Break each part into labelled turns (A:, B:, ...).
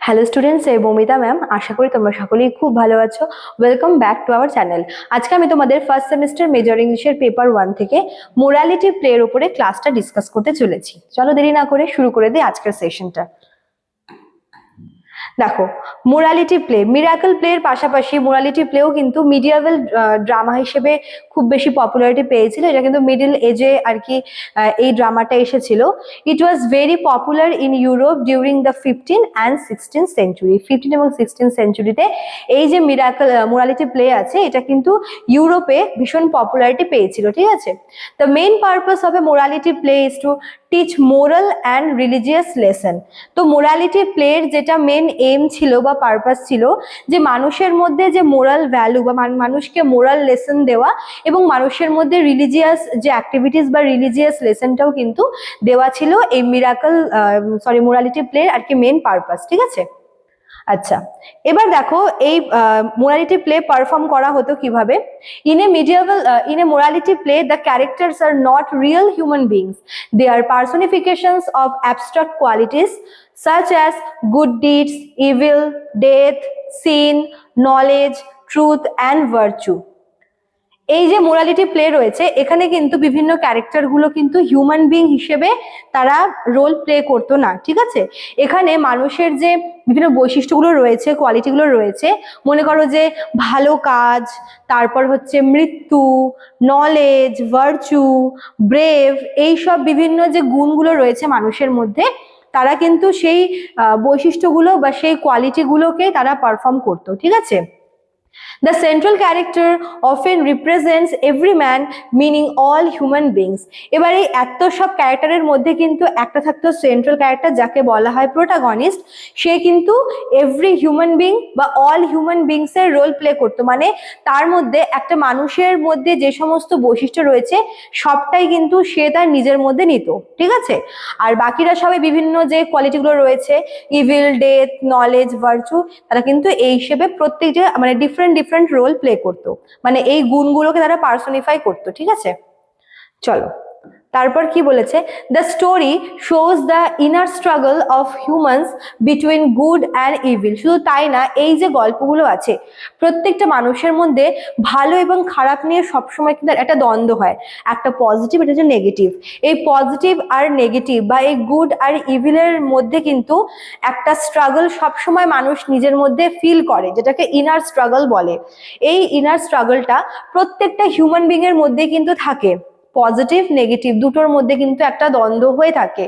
A: Hello students, এই বমিতা ma'am. আশা করি তোমরা সকলেই খুব ভালো আছো। Welcome back to our channel. আজকে আমি তোমাদের ফার্স্ট সেমিস্টার মেজর ইংলিশের পেপার 1 থেকে মোরালিটি প্লের উপরে ক্লাসটা ডিসকাস করতে চলেছি। চলো দেরি না করে শুরু করে দিই আজকের সেশনটা। দেখো, মোরালিটি প্লে, মিরাকল প্লের পাশাপাশি মোরালিটি প্লেও কিন্তু মিডিয়াভেল ড্রামা হিসেবে খুব বেশি পপুলারিটি পেয়েছিল। এটা কিন্তু মিডল এজে আর কি এই ড্রামাটা এসেছিল। It was very popular in Europe during the 15 and 16 century. 15 এবং 16 সেঞ্চুরিতে এই যে মোরালিটি প্লে আছে, এটা কিন্তু ইউরোপে ভীষণ পপুলারিটি পেয়েছিল। ঠিক আছে, the main purpose of a morality play is to teach moral and religious lesson. তো মোরালিটি প্লের যেটা মেন এম ছিল বা পারপাস ছিল, যে মানুষের মধ্যে যে মোরাল ভ্যালু বা মানুষকে মোরাল লেসন দেওয়া এবং মানুষের মধ্যে রিলিজিয়াস যে অ্যাক্টিভিটিস বা রিলিজিয়াস লেসনটাও কিন্তু দেওয়া ছিল এই মোরালিটি প্লের আর কি মেন পারপাস। ঠিক আছে, আচ্ছা এবার দেখো এই মোরালিটি প্লে পারফর্ম করা হতো কিভাবে। In a morality play the characters are not real human beings, they are personifications of abstract qualities such as good deeds, evil, death, sin, knowledge, truth and virtue. এই যে morality play রয়েছে, এখানে কিন্তু বিভিন্ন character গুলো কিন্তু human being হিসেবে তারা রোল প্লে করতো না। ঠিক আছে, এখানে মানুষের যে বিভিন্ন বৈশিষ্ট্যগুলো রয়েছে, কোয়ালিটিগুলো রয়েছে, মনে করো যে ভালো কাজ, তারপর হচ্ছে মৃত্যু, নলেজ, ভার্চু, ব্রেভ, এইসব বিভিন্ন যে গুণগুলো রয়েছে মানুষের মধ্যে, তারা কিন্তু সেই বৈশিষ্ট্যগুলো বা সেই কোয়ালিটিগুলোকে তারা পারফর্ম করতো। ঠিক আছে, the central character often represents every man, meaning all human beings. এবার এই এত সব ক্যারেক্টারের মধ্যে কিন্তু একটা থাকতো সেন্ট্রাল ক্যারেক্টার, যাকে বলা হয় প্রোটাগনিস্ট। সে কিন্তু এভরি হিউম্যান বিং বা অল হিউম্যান বিংস এর রোল প্লে করতো। মানে তার মধ্যে একটা মানুষের মধ্যে যে সমস্ত বৈশিষ্ট্য রয়েছে সবটাই কিন্তু সে তার নিজের মধ্যে নিত। ঠিক আছে, আর বাকিরা সবাই বিভিন্ন যে কোয়ালিটিগুলো রয়েছে, ইভিল, ডেথ, নলেজ, ভার্চু, তারা কিন্তু এই হিসেবে প্রত্যেকটা মানে ডিফারেন্ট রোল প্লে করতো, মানে এই গুণগুলোকে তারা পার্সনিফাই করতো। ঠিক আছে, চলো তারপর কি বলেছে, the story shows the inner struggle of humans between good and evil. শুধু তাই না, এই যে গল্পগুলো আছে প্রত্যেকটা মানুষের মধ্যে ভালো এবং খারাপ নিয়ে সবসময় কিন্তু একটা দ্বন্দ্ব হয়, একটা পজিটিভ, এটা হচ্ছে নেগেটিভ। এই পজিটিভ আর নেগেটিভ বা এই গুড আর ইভিলের মধ্যে কিন্তু একটা স্ট্রাগল সবসময় মানুষ নিজের মধ্যে ফিল করে, যেটাকে ইনার স্ট্রাগল বলে। এই ইনার স্ট্রাগলটা প্রত্যেকটা হিউম্যান বিং এর মধ্যে কিন্তু থাকে, পজিটিভ নেগেটিভ দুটোর মধ্যে কিন্তু একটা দ্বন্দ্ব হয়ে থাকে,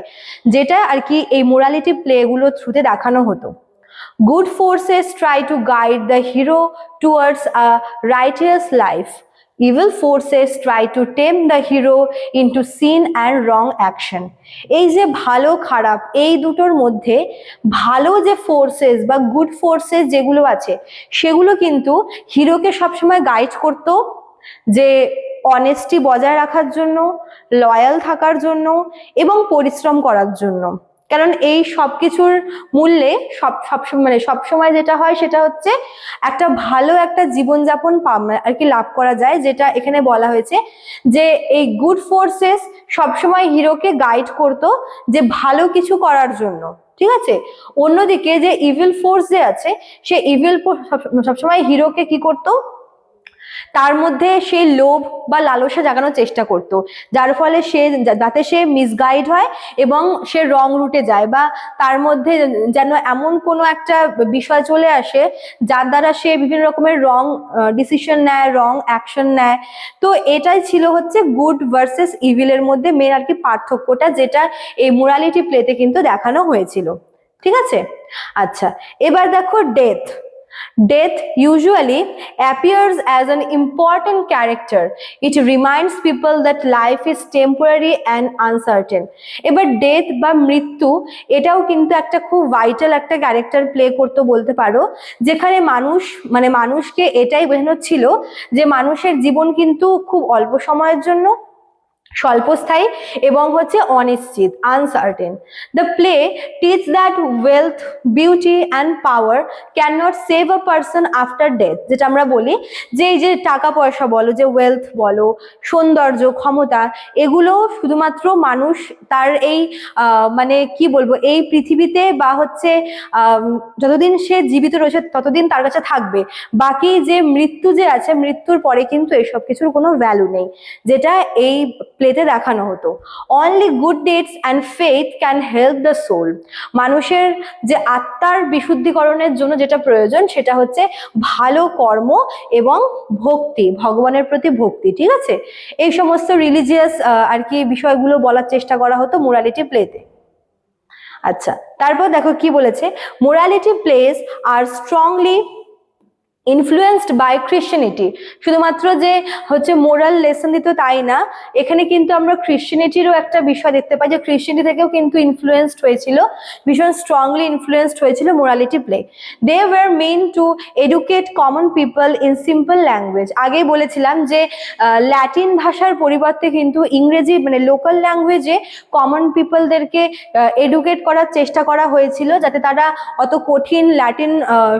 A: যেটা আর কি এই মোরালিটি প্লেগুলো থ্রুতে দেখানো হতো। Good forces try to guide the hero towards a righteous life, evil forces try to tame the hero into sin and wrong action. এই যে ভালো খারাপ এই দুটোর মধ্যে ভালো যে ফোর্সেস বা গুড ফোর্সেস যেগুলো আছে, সেগুলো কিন্তু হিরোকে সবসময় গাইড করতো যে অনেস্টি বজায় রাখার জন্য, লয়াল থাকার জন্য এবং পরিশ্রম করার জন্য। কারণ এই সবকিছুর মূল্যে সবসময় যেটা হয় সেটা হচ্ছে একটা ভালো একটা জীবনযাপন আর কি লাভ করা যায়, যেটা এখানে বলা হয়েছে যে এই গুড ফোর্সেস সবসময় হিরোকে গাইড করতো যে ভালো কিছু করার জন্য। ঠিক আছে, অন্যদিকে যে ইভিল ফোর্স যে আছে, সে ইভিল সবসময় হিরোকে কি করতো, তার মধ্যে সেই লোভ বা লালসা জাগানোর চেষ্টা করত, যার ফলে যাতে সে মিসগাইড হয় এবং সে রং রুটে যায়, বা তার মধ্যে যেন এমন কোনো একটা বিষয় চলে আসে যার দ্বারা সে বিভিন্ন রকমের রং ডিসিশন নেয়, রং অ্যাকশন নেয়। তো এটাই ছিল হচ্ছে গুড ভার্সেস ইভিলের মধ্যে মেন আর কি পার্থক্যটা, যেটা এই মোরালিটি প্লেতে কিন্তু দেখানো হয়েছিল। ঠিক আছে, আচ্ছা এবার দেখো death. Death usually appears as an important character. It reminds people that life is temporary and uncertain. এবার ডেথ বা মৃত্যু, এটাও কিন্তু একটা খুব ভাইটাল একটা ক্যারেক্টার প্লে করতে বলতে পারো, যেখানে মানুষকে এটাই বোঝানো ছিল যে মানুষের জীবন কিন্তু খুব অল্প সময়ের জন্য, স্বল্পস্থায়ী এবং হচ্ছে অনিশ্চিত, uncertain. The play teach that wealth, beauty and power can not save a person after death. যেটা আমরা বলি যে এই যে টাকা পয়সা বলো, যে ওয়েলথ বলো, সৌন্দর্য, ক্ষমতা, এগুলো শুধুমাত্র মানুষ তার এই মানে কি বলবো, এই পৃথিবীতে বা হচ্ছে যতদিন সে জীবিত রয়েছে ততদিন তার কাছে থাকবে। বাকি যে মৃত্যু যে আছে, মৃত্যুর পরে কিন্তু এসব কিছুর কোনো ভ্যালু নেই, যেটা এই প্লেতে দেখানো হতো। Only good deeds and faith can help the soul. মানুষের যে আত্মার বিশুদ্ধিকরণের জন্য যেটা প্রয়োজন সেটা হচ্ছে ভালো কর্ম এবং ভক্তি, ভগবানের প্রতি ভক্তি। ঠিক আছে, এই সমস্ত রিলিজিয়াস আর কি বিষয়গুলো বলার চেষ্টা করা হতো মোরালিটি প্লেতে। আচ্ছা, তারপর দেখো কি বলেছে, morality plays are strongly influenced by Christianity. শুধুমাত্র যে হচ্ছে মোরাল লেসন দিত তাই না, এখানে কিন্তু আমরা ক্রিশ্চিয়ানিটিরও একটা বিষয় দেখতে পাই, যে ক্রিশ্চিয়ানিটি থেকেও কিন্তু ইনফ্লুয়েন্সড হয়েছিল, ভীষণ স্ট্রংলি ইনফ্লুয়েন্সড হয়েছিল morality play. They were meant to educate common people in simple language. আগেই বলেছিলাম যে ল্যাটিন ভাষার পরিবর্তে কিন্তু ইংরেজি মানে লোকাল ল্যাঙ্গুয়েজে কমন পিপলদেরকে এডুকেট করার চেষ্টা করা হয়েছিল, যাতে তারা অত কঠিন ল্যাটিন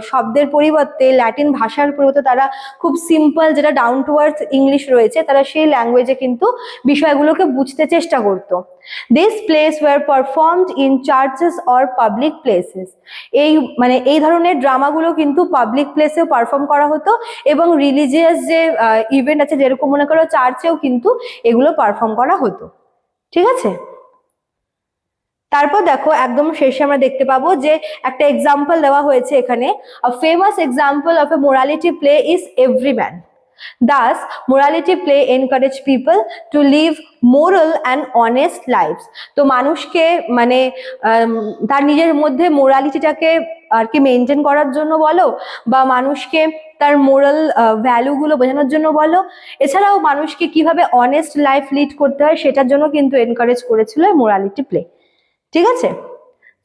A: শব্দের পরিবর্তে, ল্যাটিন ভাষার পরিবর্তে তারা খুব সিম্পল, যেটা ডাউন টু আর্থ ইংলিশ রয়েছে, তারা সেই ল্যাঙ্গুয়েজে কিন্তু বিষয়গুলোকে বুঝতে চেষ্টা করতো। This place where performed in churches or public places. এই মানে এই ধরনের ড্রামাগুলো কিন্তু পাবলিক প্লেসেও পারফর্ম করা হতো, এবং রিলিজিয়াস যে ইভেন্ট আছে, যেরকম মনে করো চার্চেও কিন্তু এগুলো পারফর্ম করা হতো। ঠিক আছে, তারপর দেখো একদম শেষে আমরা দেখতে পাবো যে একটা এক্সাম্পল দেওয়া হয়েছে এখানে। A famous example of a morality play is Everyman. Thus, morality play encourage people to live moral and honest lives. তো মানুষকে মানে তার নিজের মধ্যে মোরালিটিটাকে আর কি মেনটেন করার জন্য বলো, বা মানুষকে তার মোরাল ভ্যালুগুলো বোঝানোর জন্য বলো, এছাড়াও মানুষকে কিভাবে অনেস্ট লাইফ লিড করতে হয় সেটার জন্য কিন্তু এনকারেজ করেছিল মোরালিটি প্লে। ঠিক আছে,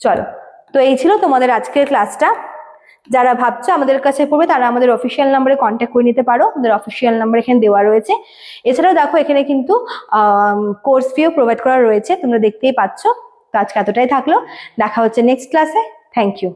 A: চলো, তো এই ছিল তোমাদের আজকের ক্লাসটা। যারা ভাবছো আমাদের কাছে পড়বে তারা আমাদের অফিসিয়াল নাম্বারে কন্ট্যাক্ট করে নিতে পারো, আমাদের অফিসিয়াল নাম্বার এখানে দেওয়া রয়েছে। এছাড়াও দেখো এখানে কিন্তু কোর্স ফিও প্রোভাইড করা রয়েছে, তোমরা দেখতেই পাচ্ছ। তো আজকে এতটাই থাকলো, দেখা হচ্ছে নেক্সট ক্লাসে। Thank you.